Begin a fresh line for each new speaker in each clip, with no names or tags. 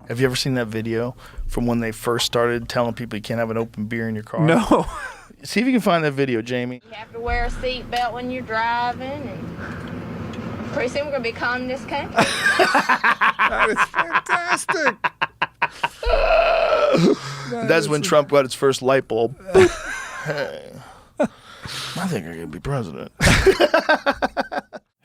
Have you ever seen that video from when they first started telling people you can't have an open beer in your car?
No.
See if you can find that video, Jamie.
You have to wear a seatbelt when you're driving, and pretty soon we're going to be calling this country.
That is fantastic.
That's when Trump got his first light bulb. Hey, I think I'm going to be president.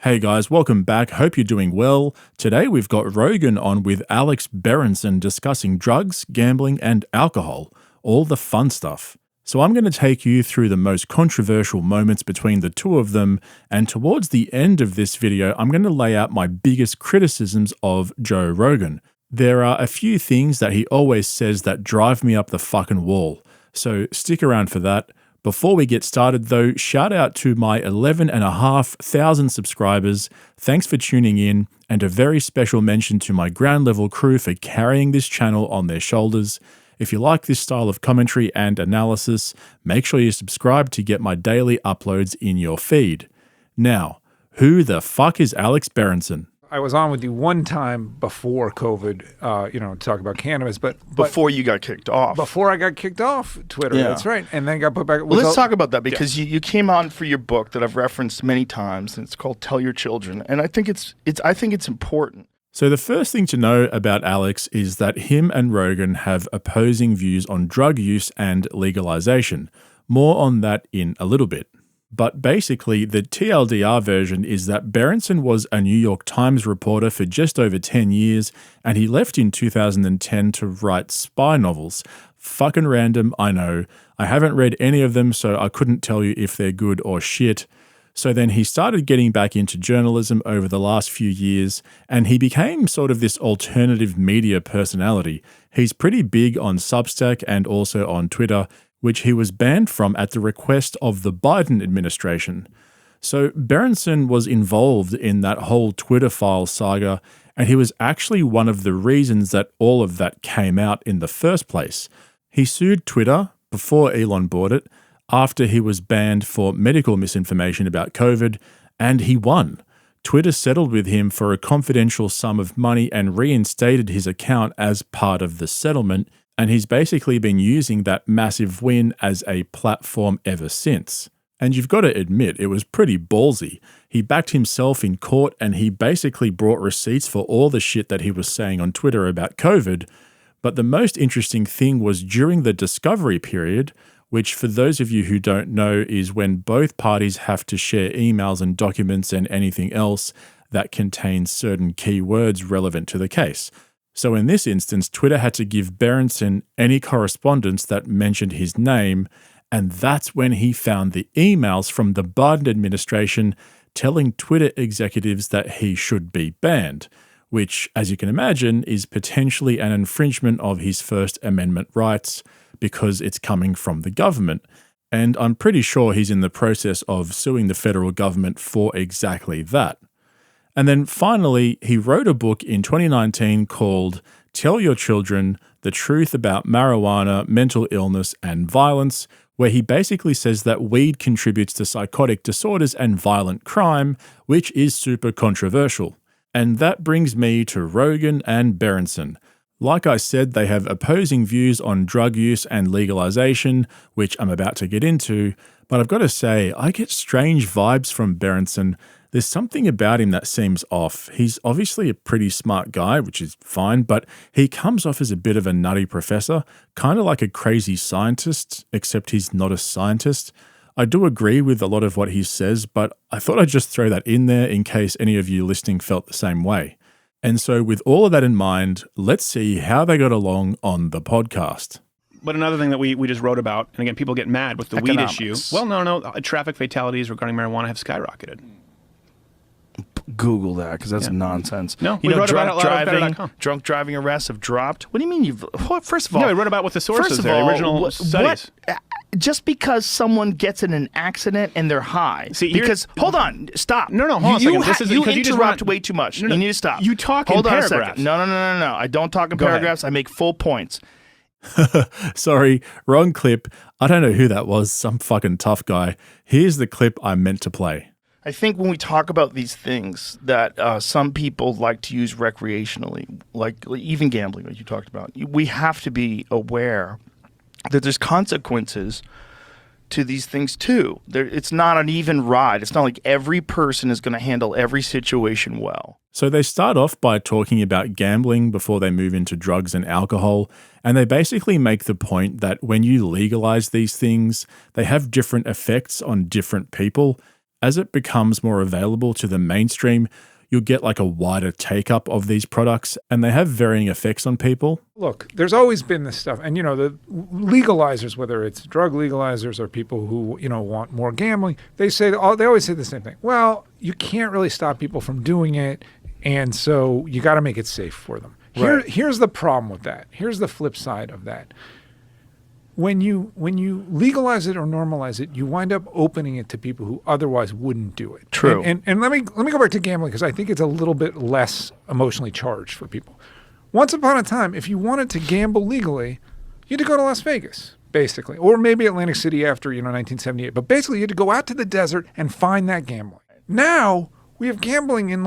Hey guys, welcome back. Hope you're doing well. Today we've got Rogan on with Alex Berenson discussing drugs, gambling, and alcohol. All the fun stuff. So I'm going to take you through the most controversial moments between the two of them, and towards the end of this video, I'm going to lay out my biggest criticisms of Joe Rogan. There are a few things that he always says that drive me up the fucking wall. So stick around for that. Before we get started though, shout out to my 11,500 subscribers. Thanks for tuning in, and a very special mention to my ground level crew for carrying this channel on their shoulders. If you like this style of commentary and analysis, make sure you subscribe to get my daily uploads in your feed. Now, who the fuck is Alex Berenson?
I was on with you one time before COVID, to talk about cannabis, but
Before you got kicked off.
before I got kicked off Twitter,
Yeah.
that's right, and then got put back.
Well, let's talk about that because you came on for your book that I've referenced many times, and it's called "Tell Your Children," and I think it's important.
So the first thing to know about Alex is that him and Rogan have opposing views on drug use and legalization. More on that in a little bit. But basically, the TLDR version is that Berenson was a New York Times reporter for just over 10 years, and he left in 2010 to write spy novels. Fucking random, I know. I haven't read any of them, so I couldn't tell you if they're good or shit. So then he started getting back into journalism over the last few years, and he became sort of this alternative media personality. He's pretty big on Substack and also on Twitter, which he was banned from at the request of the Biden administration. So Berenson was involved in that whole Twitter file saga, and he was actually one of the reasons that all of that came out in the first place. He sued Twitter before Elon bought it, after he was banned for medical misinformation about COVID, and he won. Twitter settled with him for a confidential sum of money and reinstated his account as part of the settlement, and he's basically been using that massive win as a platform ever since. And you've got to admit, it was pretty ballsy. He backed himself in court, and he basically brought receipts for all the shit that he was saying on Twitter about COVID. But the most interesting thing was during the discovery period, which for those of you who don't know is when both parties have to share emails and documents and anything else that contains certain keywords relevant to the case. So in this instance, Twitter had to give Berenson any correspondence that mentioned his name, and that's when he found the emails from the Biden administration telling Twitter executives that he should be banned, which, as you can imagine, is potentially an infringement of his First Amendment rights because it's coming from the government. And I'm pretty sure he's in the process of suing the federal government for exactly that. And then finally, he wrote a book in 2019 called Tell Your Children, The Truth About Marijuana, Mental Illness, and Violence, where he basically says that weed contributes to psychotic disorders and violent crime, which is super controversial. And that brings me to Rogan and Berenson. Like I said, they have opposing views on drug use and legalization, which I'm about to get into, but I've got to say, I get strange vibes from Berenson. There's something about him that seems off. He's obviously a pretty smart guy, which is fine, but he comes off as a bit of a nutty professor, kind of like a crazy scientist, except he's not a scientist. I do agree with a lot of what he says, but I thought I'd just throw that in there in case any of you listening felt the same way. And so with all of that in mind, let's see how they got along on the podcast.
But another thing that we just wrote about, and again, people get mad with the
Economics.
weed issue. Well, no, traffic fatalities regarding marijuana have skyrocketed.
Google that because that's nonsense.
No, we wrote about it a lot on better.com.
Drunk driving arrests have dropped. What do you mean you've... First of all...
No, we wrote about what the sources are, the original studies.
Just because someone gets in an accident and they're high.
See,
because, hold on, stop.
No, hold on a second. This is
you
because you just
interrupt
want-
way too much.
No, no,
you need to stop.
you talk
hold
in
on
paragraphs.
A second. No. I don't talk in
Go ahead.
paragraphs. I make full points.
Sorry, wrong clip. I don't know who that was, some fucking tough guy. Here's the clip I meant to play.
I think when we talk about these things that some people like to use recreationally, like even gambling, like you talked about, we have to be aware that there's consequences to these things too. It's not an even ride. It's not like every person is going to handle every situation well.
So they start off by talking about gambling before they move into drugs and alcohol, and they basically make the point that when you legalize these things, they have different effects on different people. As it becomes more available to the mainstream, you'll get like a wider take-up of these products, and they have varying effects on people.
Look, there's always been this stuff. And, the legalizers, whether it's drug legalizers or people who, want more gambling, they always say the same thing. Well, you can't really stop people from doing it, and so you got to make it safe for them.
Right.
Here's the problem with that. Here's the flip side of that. When you legalize it or normalize it, you wind up opening it to people who otherwise wouldn't do it.
True.
And let me go back to gambling because I think it's a little bit less emotionally charged for people. Once upon a time, if you wanted to gamble legally, you had to go to Las Vegas, basically, or maybe Atlantic City after 1978. But basically, you had to go out to the desert and find that gambling. Now we have gambling in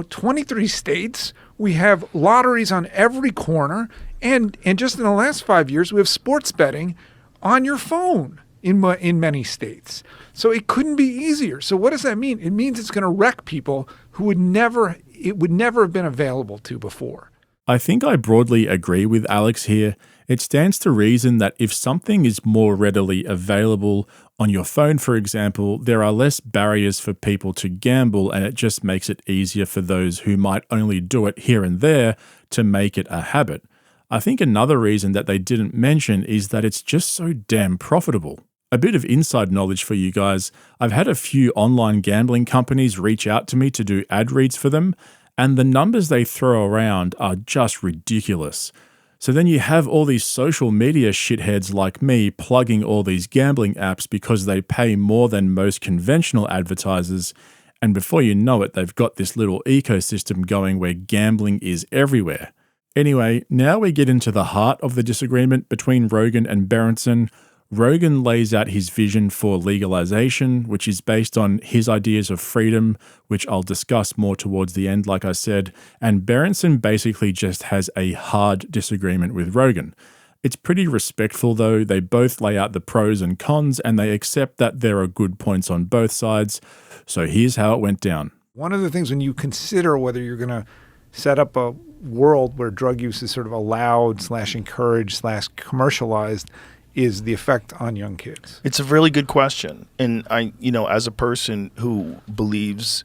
23 states. We have lotteries on every corner. And just in the last 5 years, we have sports betting on your phone in many states. So it couldn't be easier. So what does that mean? It means it's going to wreck people who would never have been available to before.
I think I broadly agree with Alex here. It stands to reason that if something is more readily available on your phone, for example, there are less barriers for people to gamble, and it just makes it easier for those who might only do it here and there to make it a habit. I think another reason that they didn't mention is that it's just so damn profitable. A bit of inside knowledge for you guys. I've had a few online gambling companies reach out to me to do ad reads for them, and the numbers they throw around are just ridiculous. So then you have all these social media shitheads like me plugging all these gambling apps because they pay more than most conventional advertisers, and before you know it, they've got this little ecosystem going where gambling is everywhere. Anyway, now we get into the heart of the disagreement between Rogan and Berenson. Rogan lays out his vision for legalization, which is based on his ideas of freedom, which I'll discuss more towards the end, like I said, and Berenson basically just has a hard disagreement with Rogan. It's pretty respectful though. They both lay out the pros and cons, and they accept that there are good points on both sides. So here's how it went down.
One of the things when you consider whether you're going to set up a world where drug use is sort of allowed / encouraged / commercialized is the effect on young kids.
It's a really good question. And I, as a person who believes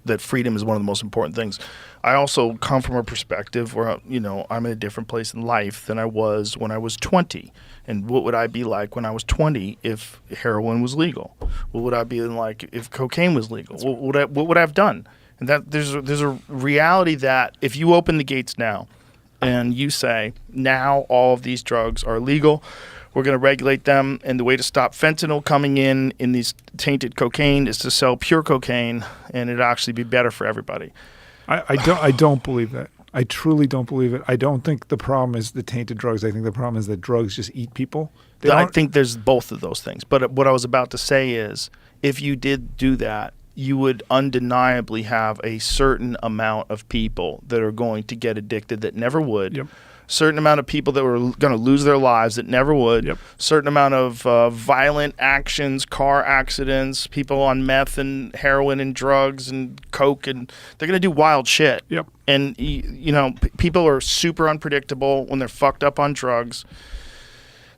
that freedom is one of the most important things, I also come from a perspective where, I'm in a different place in life than I was when I was 20. And what would I be like when I was 20 if heroin was legal? What would I be like if cocaine was legal? What would I have done? And that there's a reality that if you open the gates now and you say, now all of these drugs are legal, we're going to regulate them, and the way to stop fentanyl coming in these tainted cocaine is to sell pure cocaine, and it'd actually be better for everybody.
I don't believe that. I truly don't believe it. I don't think the problem is the tainted drugs. I think the problem is that drugs just eat people.
I think there's both of those things. But what I was about to say is, if you did do that, you would undeniably have a certain amount of people that are going to get addicted that never would.
Yep.
Certain amount of people that were going to lose their lives that never would.
Yep.
Certain amount of violent actions, car accidents, people on meth and heroin and drugs and coke, and they're going to do wild shit.
Yep.
And people are super unpredictable when they're fucked up on drugs,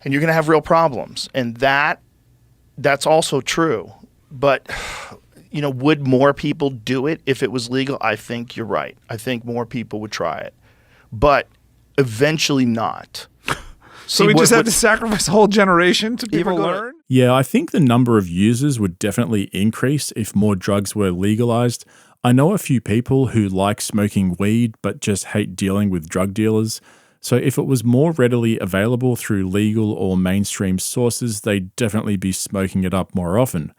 and you're going to have real problems. And that's also true. But would more people do it if it was legal? I think you're right. I think more people would try it. But eventually not.
So we just have to sacrifice a whole generation to people learn?
Yeah, I think the number of users would definitely increase if more drugs were legalized. I know a few people who like smoking weed but just hate dealing with drug dealers. So if it was more readily available through legal or mainstream sources, they'd definitely be smoking it up more often.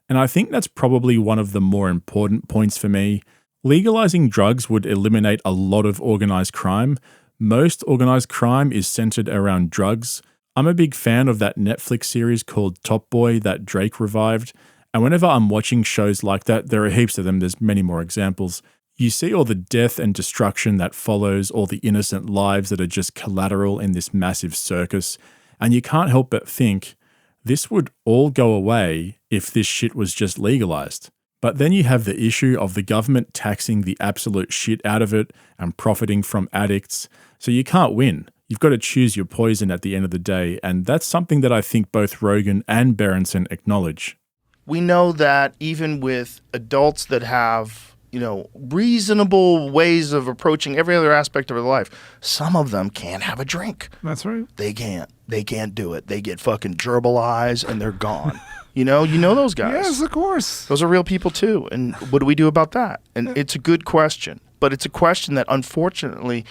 And I think that's probably one of the more important points for me. Legalizing drugs would eliminate a lot of organized crime. Most organized crime is centered around drugs. I'm a big fan of that Netflix series called Top Boy that Drake revived, And whenever I'm watching shows like that, there are heaps of them, there's many more examples. You see all the death and destruction that follows, all the innocent lives that are just collateral in this massive circus, and you can't help but think, this would all go away if this shit was just legalized. But then you have the issue of the government taxing the absolute shit out of it and profiting from addicts, so you can't win. You've got to choose your poison at the end of the day, and that's something that I think both Rogan and Berenson acknowledge.
We know that even with adults that have, reasonable ways of approaching every other aspect of their life, some of them can't have a drink.
That's right.
They can't do it. They get fucking gerbil eyes and they're gone. You know those guys.
Yes, of course.
Those are real people too. And what do we do about that? And it's a good question, but it's a question that unfortunately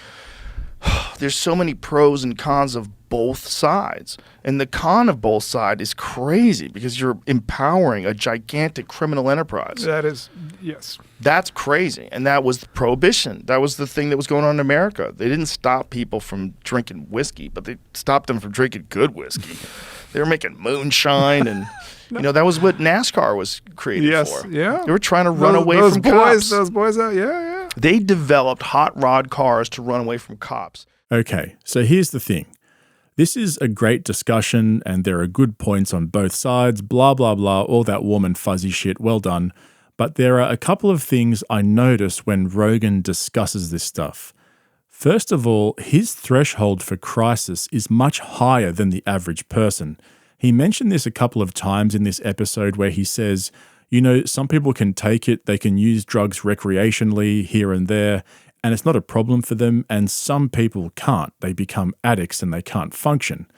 there's so many pros and cons of both sides. And the con of both sides is crazy because you're empowering a gigantic criminal enterprise.
That is, yes.
That's crazy. And that was the prohibition. That was the thing that was going on in America. They didn't stop people from drinking whiskey, but they stopped them from drinking good whiskey. They were making moonshine and... that was what NASCAR was created for.
Yeah.
They were trying to run away from cops.
Those boys out, yeah.
They developed hot rod cars to run away from cops.
Okay, so here's the thing. This is a great discussion and there are good points on both sides, blah, blah, blah, all that warm and fuzzy shit, well done. But there are a couple of things I notice when Rogan discusses this stuff. First of all, his threshold for crisis is much higher than the average person. He mentioned this a couple of times in this episode where he says, some people can take it, they can use drugs recreationally here and there, and it's not a problem for them, and some people can't. They become addicts and they can't function.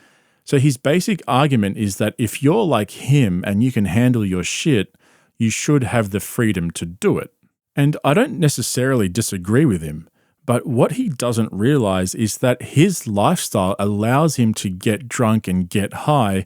So his basic argument is that if you're like him and you can handle your shit, you should have the freedom to do it. And I don't necessarily disagree with him, but what he doesn't realize is that his lifestyle allows him to get drunk and get high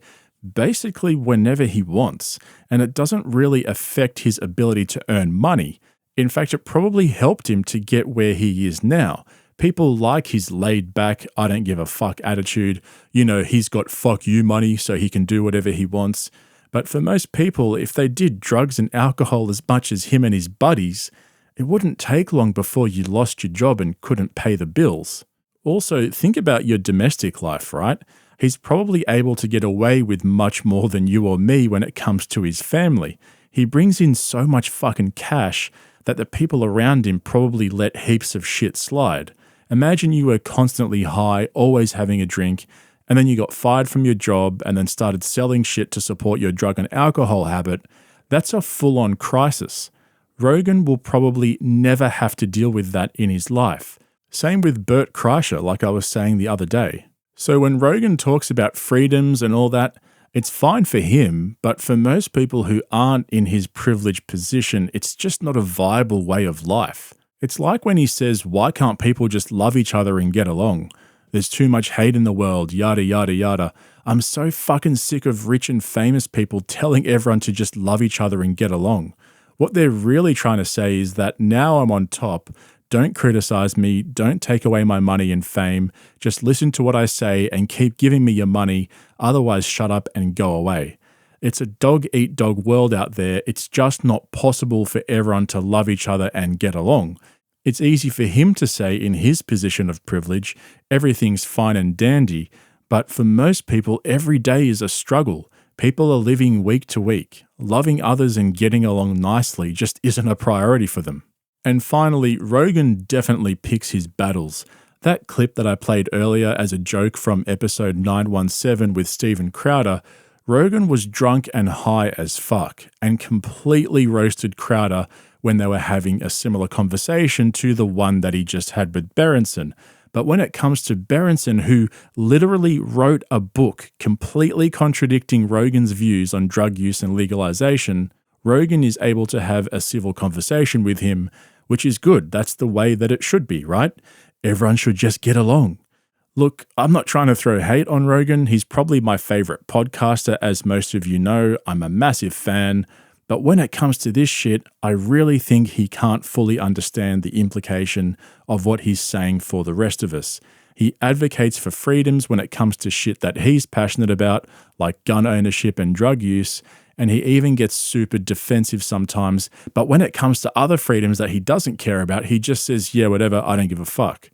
basically whenever he wants, and it doesn't really affect his ability to earn money. In fact, it probably helped him to get where he is now. People like his laid-back, I don't give a fuck attitude. He's got fuck you money, so he can do whatever he wants. But for most people, if they did drugs and alcohol as much as him and his buddies, it wouldn't take long before you lost your job and couldn't pay the bills. Also, think about your domestic life, right? He's probably able to get away with much more than you or me when it comes to his family. He brings in so much fucking cash that the people around him probably let heaps of shit slide. Imagine you were constantly high, always having a drink, and then you got fired from your job and then started selling shit to support your drug and alcohol habit. That's a full-on crisis. Rogan will probably never have to deal with that in his life. Same with Bert Kreischer, like I was saying the other day. So when Rogan talks about freedoms and all that, it's fine for him, but for most people who aren't in his privileged position, it's just not a viable way of life. It's like when he says, why can't people just love each other and get along? There's too much hate in the world, yada, yada, yada. I'm so fucking sick of rich and famous people telling everyone to just love each other and get along. What they're really trying to say is that now I'm on top, don't criticize me, don't take away my money and fame, just listen to what I say and keep giving me your money, otherwise shut up and go away. It's a dog-eat-dog world out there. It's just not possible for everyone to love each other and get along. It's easy for him to say in his position of privilege, everything's fine and dandy, but for most people, every day is a struggle. People are living week to week. Loving others and getting along nicely just isn't a priority for them. And finally, Rogan definitely picks his battles. That clip that I played earlier as a joke from episode 917 with Steven Crowder, Rogan was drunk and high as fuck and completely roasted Crowder when they were having a similar conversation to the one that he just had with Berenson. But when it comes to Berenson, who literally wrote a book completely contradicting Rogan's views on drug use and legalization, Rogan is able to have a civil conversation with him, which is good. That's the way that it should be, right? Everyone should just get along. Look, I'm not trying to throw hate on Rogan. He's probably my favorite podcaster, as most of you know. I'm a massive fan. But when it comes to this shit, I really think he can't fully understand the implication of what he's saying for the rest of us. He advocates for freedoms when it comes to shit that he's passionate about, like gun ownership and drug use, and he even gets super defensive sometimes. But when it comes to other freedoms that he doesn't care about, he just says, yeah, whatever, I don't give a fuck.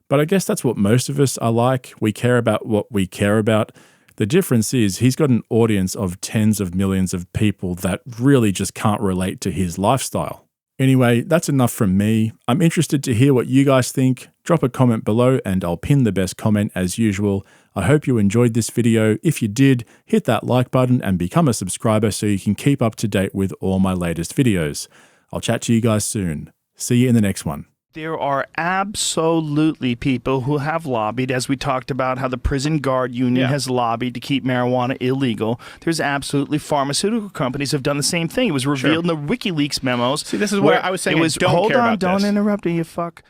But I guess that's what most of us are like. We care about what we care about. The difference is he's got an audience of tens of millions of people that really just can't relate to his lifestyle. Anyway, that's enough from me. I'm interested to hear what you guys think. Drop a comment below and I'll pin the best comment as usual. I hope you enjoyed this video. If you did, hit that like button and become a subscriber so you can keep up to date with all my latest videos. I'll chat to you guys soon. See you in the next one.
There are absolutely people who have lobbied, as we talked about how the prison guard union has lobbied to keep marijuana illegal. There's absolutely pharmaceutical companies have done the same thing. It was revealed in the WikiLeaks memos.
See, this is where I was saying
it was,
I don't
hold
care
on,
about
don't
this.
interrupt me, you fuck.